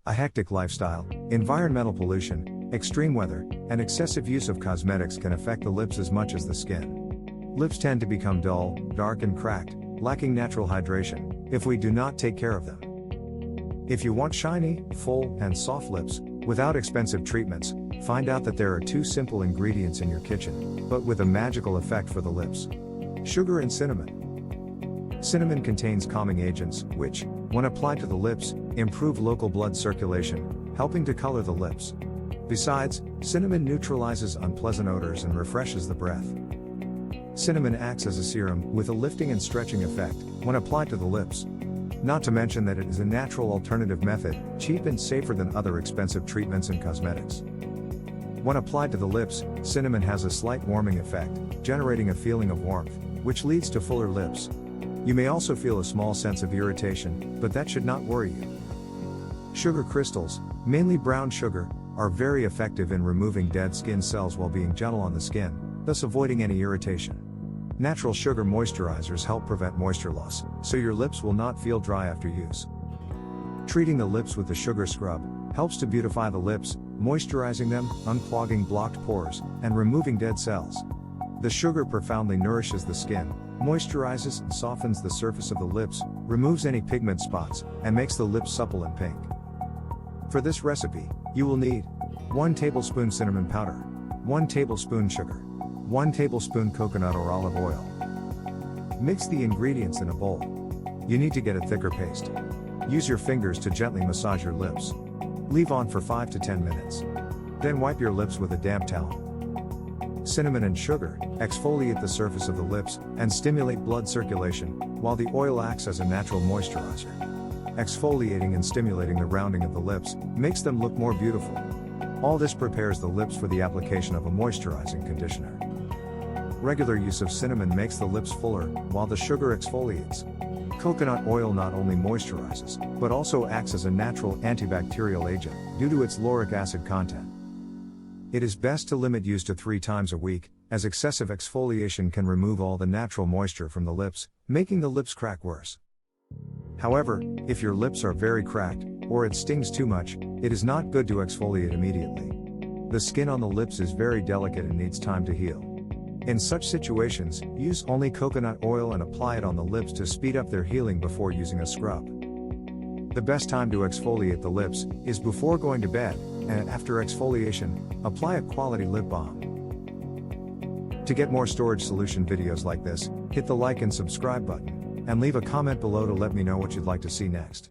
A hectic lifestyle, environmental pollution, extreme weather, and excessive use of cosmetics can affect the lips as much as the skin. Lips tend to become dull, dark and cracked, lacking natural hydration, if we do not take care of them. If you want shiny, full, and soft lips, without expensive treatments, find out that there are two simple ingredients in your kitchen, but with a magical effect for the lips. Sugar and cinnamon. Cinnamon contains calming agents, which, when applied to the lips, improve local blood circulation, helping to color the lips. Besides, cinnamon neutralizes unpleasant odors and refreshes the breath. Cinnamon acts as a serum with a lifting and stretching effect when applied to the lips. Not to mention that it is a natural alternative method, cheap and safer than other expensive treatments and cosmetics. When applied to the lips, cinnamon has a slight warming effect, generating a feeling of warmth, which leads to fuller lips. You may also feel a small sense of irritation, but that should not worry you. Sugar crystals, mainly brown sugar, are very effective in removing dead skin cells while being gentle on the skin, thus avoiding any irritation. Natural sugar moisturizers help prevent moisture loss, so your lips will not feel dry after use. Treating the lips with the sugar scrub helps to beautify the lips, moisturizing them, unclogging blocked pores, and removing dead cells. The sugar profoundly nourishes the skin, moisturizes and softens the surface of the lips, removes any pigment spots, and makes the lips supple and pink. For this recipe, you will need 1 tablespoon cinnamon powder, 1 tablespoon sugar, 1 tablespoon coconut or olive oil. Mix the ingredients in a bowl. You need to get a thicker paste. Use your fingers to gently massage your lips. Leave on for 5 to 10 minutes. Then wipe your lips with a damp towel. Cinnamon and sugar exfoliate the surface of the lips and stimulate blood circulation, while the oil acts as a natural moisturizer. Exfoliating and stimulating the rounding of the lips makes them look more beautiful. All this prepares the lips for the application of a moisturizing conditioner. Regular use of cinnamon makes the lips fuller, while the sugar exfoliates. Coconut oil not only moisturizes, but also acts as a natural antibacterial agent, due to its lauric acid content. It is best to limit use to 3 times a week, as excessive exfoliation can remove all the natural moisture from the lips, making the lips crack worse. However, if your lips are very cracked, or it stings too much, it is not good to exfoliate immediately. The skin on the lips is very delicate and needs time to heal. In such situations, use only coconut oil and apply it on the lips to speed up their healing before using a scrub. The best time to exfoliate the lips is before going to bed, and after exfoliation, apply a quality lip balm. To get more storage solution videos like this, hit the like and subscribe button, and leave a comment below to let me know what you'd like to see next.